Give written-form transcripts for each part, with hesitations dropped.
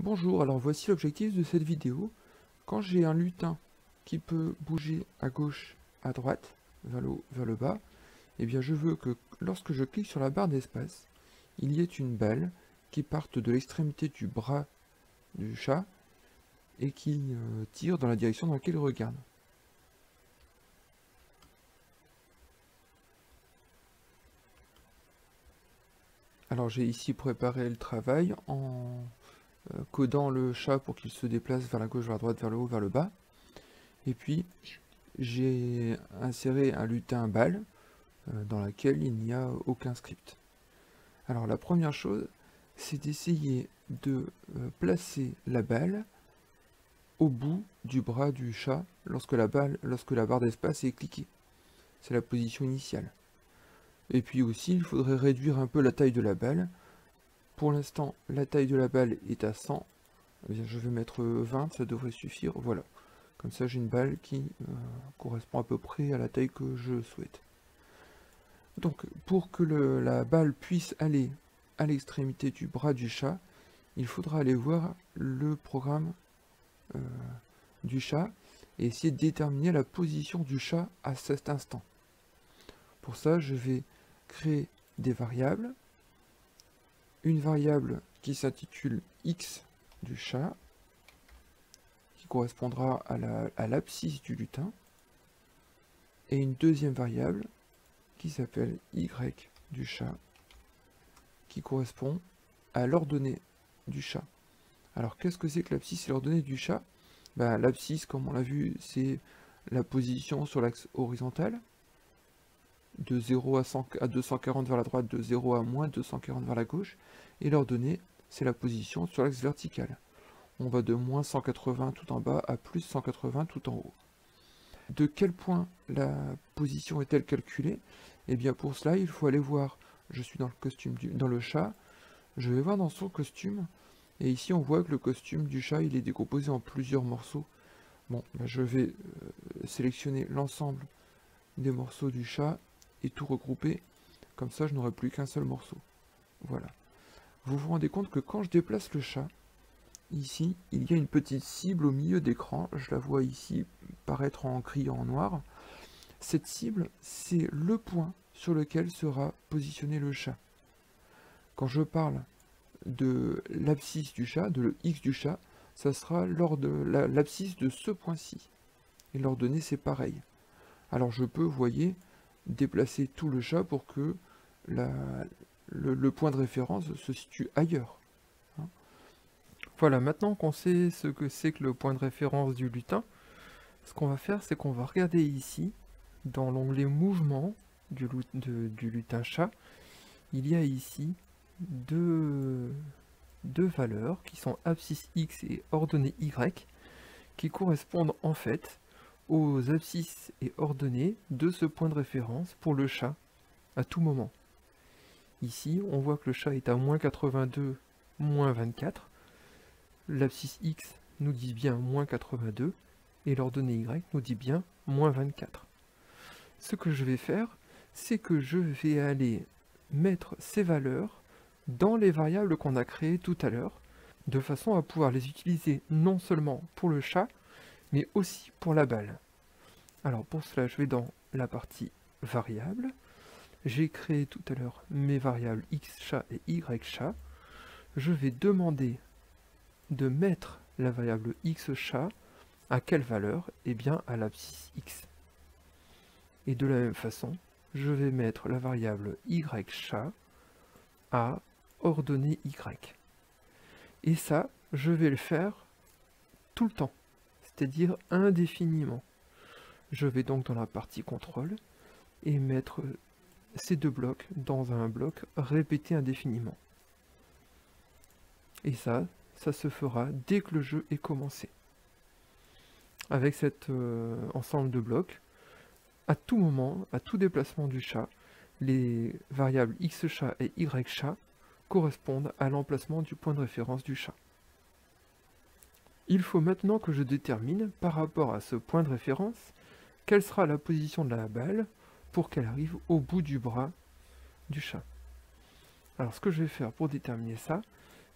Bonjour, alors voici l'objectif de cette vidéo. Quand j'ai un lutin qui peut bouger à gauche, à droite, vers le haut, vers le bas, eh bien je veux que lorsque je clique sur la barre d'espace, il y ait une balle qui parte de l'extrémité du bras du chat et qui tire dans la direction dans laquelle il regarde. Alors j'ai ici préparé le travail en codant le chat pour qu'il se déplace vers la gauche, vers la droite, vers le haut, vers le bas. Et puis j'ai inséré un lutin balle dans laquelle il n'y a aucun script. Alors la première chose, c'est d'essayer de placer la balle au bout du bras du chat lorsque la barre d'espace est cliquée. C'est la position initiale. Et puis aussi, il faudrait réduire un peu la taille de la balle. Pour l'instant, la taille de la balle est à 100. Eh bien, je vais mettre 20, ça devrait suffire. Voilà. Comme ça, j'ai une balle qui correspond à peu près à la taille que je souhaite. Donc, pour que la balle puisse aller à l'extrémité du bras du chat, il faudra aller voir le programme du chat et essayer de déterminer la position du chat à cet instant. Pour ça, je vais créer des variables. Une variable qui s'intitule x du chat, qui correspondra à l'abscisse du lutin, et une deuxième variable qui s'appelle y du chat, qui correspond à l'ordonnée du chat. Alors qu'est-ce que c'est que l'abscisse et l'ordonnée du chat? L'abscisse, comme on l'a vu, c'est la position sur l'axe horizontal, de 0 à 240 vers la droite, de 0 à moins 240 vers la gauche, et l'ordonnée, c'est la position sur l'axe vertical. On va de moins 180 tout en bas à plus 180 tout en haut. De quel point la position est-elle calculée? Eh bien pour cela, il faut aller voir, je suis dans le costume dans le chat, je vais voir dans son costume, et ici on voit que le costume du chat, il est décomposé en plusieurs morceaux. Bon, je vais sélectionner l'ensemble des morceaux du chat et tout regrouper, comme ça je n'aurai plus qu'un seul morceau. Voilà. Vous vous rendez compte que quand je déplace le chat, ici, il y a une petite cible au milieu d'écran, je la vois ici paraître en gris en noir. Cette cible, c'est le point sur lequel sera positionné le chat. Quand je parle de l'abscisse du chat, de le x du chat, ça sera lors de l'abscisse de ce point-ci. Et l'ordonnée, c'est pareil. Alors je peux, vous voyez, déplacer tout le chat pour que le point de référence se situe ailleurs. Voilà, maintenant qu'on sait ce que c'est que le point de référence du lutin, ce qu'on va faire, c'est qu'on va regarder ici, dans l'onglet mouvement du lutin chat, il y a ici deux valeurs qui sont abscisse x et ordonnée y, qui correspondent en fait aux abscisses et ordonnées de ce point de référence pour le chat à tout moment. Ici, on voit que le chat est à moins 82, moins 24. L'abscisse x nous dit bien moins 82 et l'ordonnée y nous dit bien moins 24. Ce que je vais faire, c'est que je vais aller mettre ces valeurs dans les variables qu'on a créées tout à l'heure, de façon à pouvoir les utiliser non seulement pour le chat, mais aussi pour la balle. Alors pour cela, je vais dans la partie variables. J'ai créé tout à l'heure mes variables x chat et y chat. Je vais demander de mettre la variable x chat à quelle valeur? Eh bien à l'abscisse x. Et de la même façon, je vais mettre la variable y chat à ordonnée y. Et ça, je vais le faire tout le temps, c'est-à-dire indéfiniment. Je vais donc dans la partie contrôle et mettre ces deux blocs dans un bloc répété indéfiniment. Et ça se fera dès que le jeu est commencé. Avec cet ensemble de blocs, à tout moment, à tout déplacement du chat, les variables x chat et y chat correspondent à l'emplacement du point de référence du chat. Il faut maintenant que je détermine, par rapport à ce point de référence, quelle sera la position de la balle pour qu'elle arrive au bout du bras du chat. Alors ce que je vais faire pour déterminer ça,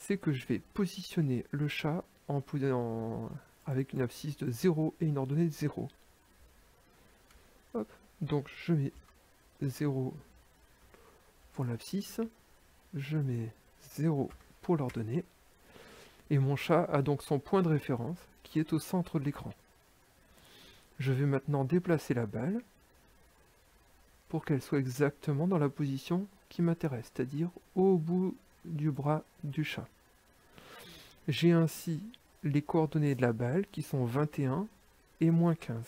c'est que je vais positionner le chat avec une abscisse de 0 et une ordonnée de 0. Hop. Donc je mets 0 pour l'abscisse, je mets 0 pour l'ordonnée, et mon chat a donc son point de référence qui est au centre de l'écran. Je vais maintenant déplacer la balle pour qu'elle soit exactement dans la position qui m'intéresse, c'est-à-dire au bout du bras du chat. J'ai ainsi les coordonnées de la balle qui sont 21 et moins 15.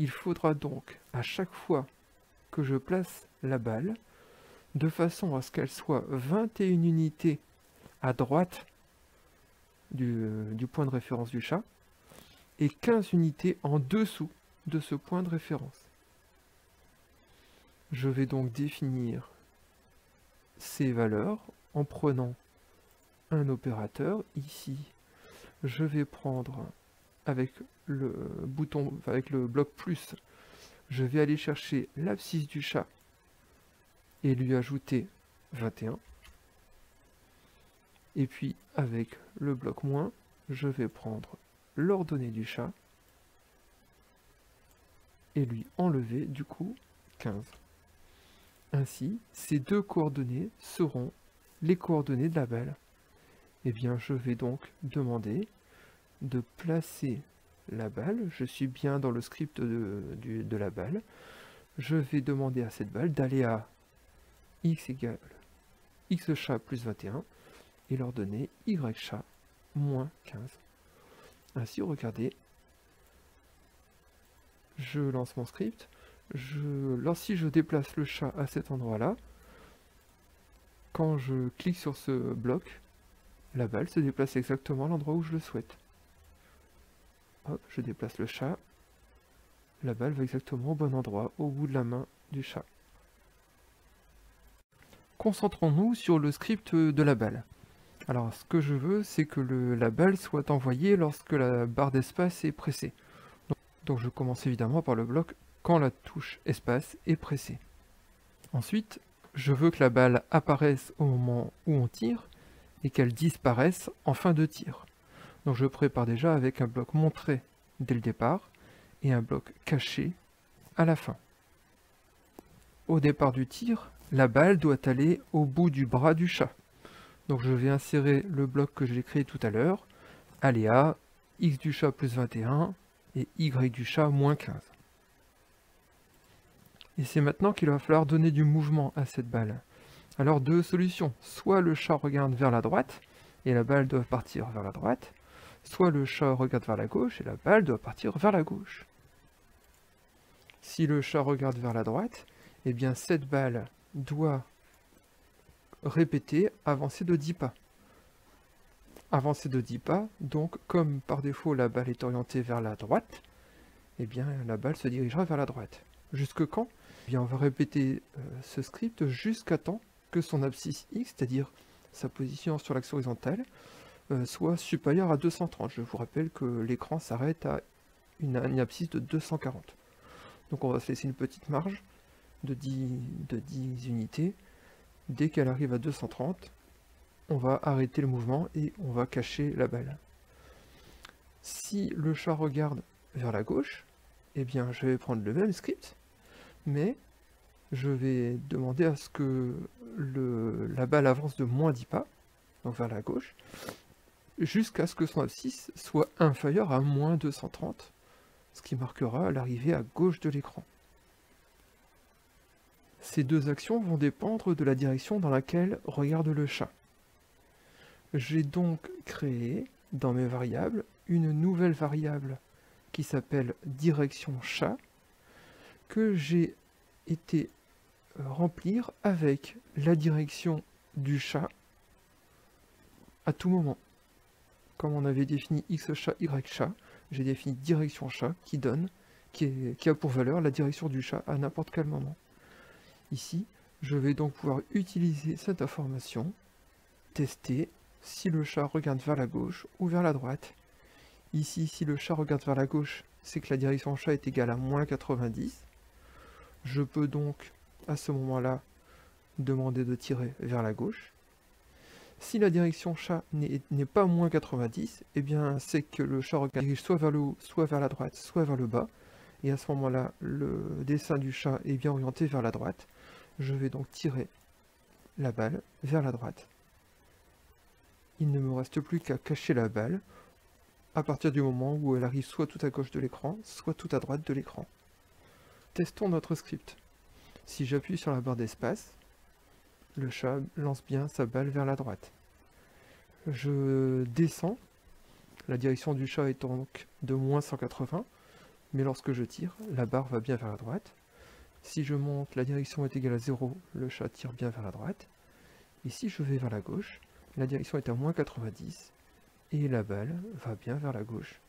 Il faudra donc à chaque fois que je place la balle, de façon à ce qu'elle soit 21 unités à droite du point de référence du chat et 15 unités en dessous de ce point de référence. Je vais donc définir ces valeurs en prenant un opérateur. Ici, je vais prendre avec le bouton, avec le bloc plus, je vais aller chercher l'abscisse du chat et lui ajouter 21. Et puis avec le bloc moins, je vais prendre l'ordonnée du chat et lui enlever du coup 15. Ainsi, ces deux coordonnées seront les coordonnées de la balle. Eh bien, je vais donc demander de placer la balle. Je suis bien dans le script de la balle. Je vais demander à cette balle d'aller à x égale x chat plus 21 et l'ordonnée y chat moins 15. Ainsi, regardez, je lance mon script. Si je déplace le chat à cet endroit-là, quand je clique sur ce bloc, la balle se déplace exactement à l'endroit où je le souhaite. Hop, je déplace le chat, la balle va exactement au bon endroit, au bout de la main du chat. Concentrons-nous sur le script de la balle. Alors, ce que je veux, c'est que la balle soit envoyée lorsque la barre d'espace est pressée. Donc je commence évidemment par le bloc quand la touche espace est pressée. Ensuite, je veux que la balle apparaisse au moment où on tire et qu'elle disparaisse en fin de tir. Donc je prépare déjà avec un bloc montré dès le départ et un bloc caché à la fin. Au départ du tir, la balle doit aller au bout du bras du chat. Donc je vais insérer le bloc que j'ai créé tout à l'heure, aléa, x du chat plus 21 et y du chat moins 15. Et c'est maintenant qu'il va falloir donner du mouvement à cette balle. Alors deux solutions, soit le chat regarde vers la droite et la balle doit partir vers la droite, soit le chat regarde vers la gauche et la balle doit partir vers la gauche. Si le chat regarde vers la droite, eh bien cette balle doit répéter avancer de 10 pas. Avancer de 10 pas, donc comme par défaut la balle est orientée vers la droite, eh bien la balle se dirigera vers la droite. Jusque quand? Eh bien on va répéter ce script jusqu'à temps que son abscisse x, c'est-à-dire sa position sur l'axe horizontale, soit supérieure à 230. Je vous rappelle que l'écran s'arrête à une abscisse de 240. Donc on va se laisser une petite marge de 10 unités. Dès qu'elle arrive à 230, on va arrêter le mouvement et on va cacher la balle. Si le chat regarde vers la gauche, eh bien je vais prendre le même script, mais je vais demander à ce que la balle avance de moins 10 pas, donc vers la gauche, jusqu'à ce que son abscisse soit inférieur à moins 230, ce qui marquera l'arrivée à gauche de l'écran. Ces deux actions vont dépendre de la direction dans laquelle regarde le chat. J'ai donc créé dans mes variables une nouvelle variable qui s'appelle direction chat que j'ai été remplir avec la direction du chat à tout moment. Comme on avait défini x chat, y chat, j'ai défini direction chat qui a pour valeur la direction du chat à n'importe quel moment. Ici, je vais donc pouvoir utiliser cette information, tester si le chat regarde vers la gauche ou vers la droite. Ici, si le chat regarde vers la gauche, c'est que la direction chat est égale à moins 90. Je peux donc, à ce moment-là, demander de tirer vers la gauche. Si la direction chat n'est pas moins 90, eh bien c'est que le chat dirige soit vers le haut, soit vers la droite, soit vers le bas. Et à ce moment-là, le dessin du chat est bien orienté vers la droite. Je vais donc tirer la balle vers la droite. Il ne me reste plus qu'à cacher la balle à partir du moment où elle arrive soit tout à gauche de l'écran, soit tout à droite de l'écran. Testons notre script. Si j'appuie sur la barre d'espace, le chat lance bien sa balle vers la droite. Je descends, la direction du chat est donc de moins 180, mais lorsque je tire, la barre va bien vers la droite. Si je monte, la direction est égale à 0, le chat tire bien vers la droite. Et si je vais vers la gauche, la direction est à moins 90, et la balle va bien vers la gauche.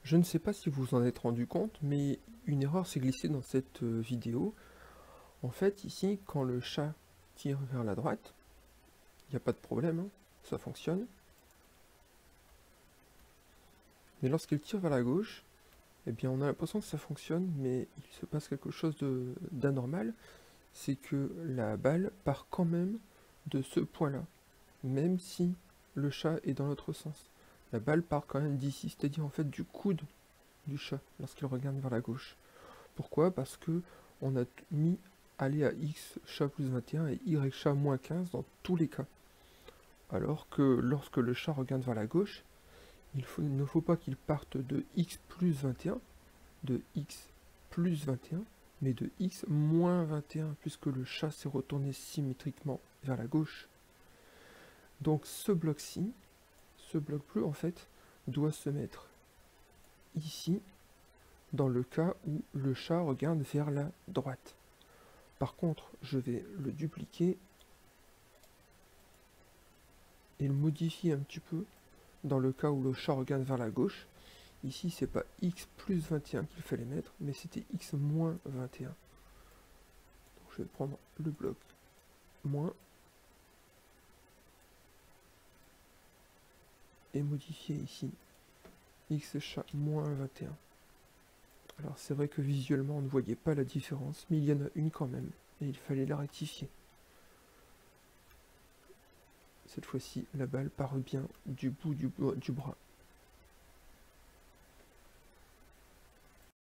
Je ne sais pas si vous vous en êtes rendu compte, mais une erreur s'est glissée dans cette vidéo. En fait, ici, quand le chat tire vers la droite, il n'y a pas de problème, hein, ça fonctionne. Mais lorsqu'il tire vers la gauche, eh bien on a l'impression que ça fonctionne, mais il se passe quelque chose d'anormal. C'est que la balle part quand même de ce point-là, même si le chat est dans l'autre sens. La balle part quand même d'ici, c'est-à-dire en fait du coude du chat, lorsqu'il regarde vers la gauche. Pourquoi? Parce que on a mis aller à x chat plus 21 et y chat moins 15 dans tous les cas. Alors que lorsque le chat regarde vers la gauche, il ne faut pas qu'il parte de x plus 21, de x plus 21, mais de x moins 21, puisque le chat s'est retourné symétriquement vers la gauche. Donc ce bloc-ci, ce bloc bleu en fait, doit se mettre ici, dans le cas où le chat regarde vers la droite. Par contre, je vais le dupliquer et le modifier un petit peu dans le cas où le chat regarde vers la gauche. Ici, c'est pas x plus 21 qu'il fallait mettre, mais c'était x moins 21. Donc, je vais prendre le bloc moins et modifier ici x chat moins 21. Alors c'est vrai que visuellement on ne voyait pas la différence, mais il y en a une quand même, et il fallait la rectifier. Cette fois-ci, la balle part bien du bout du bras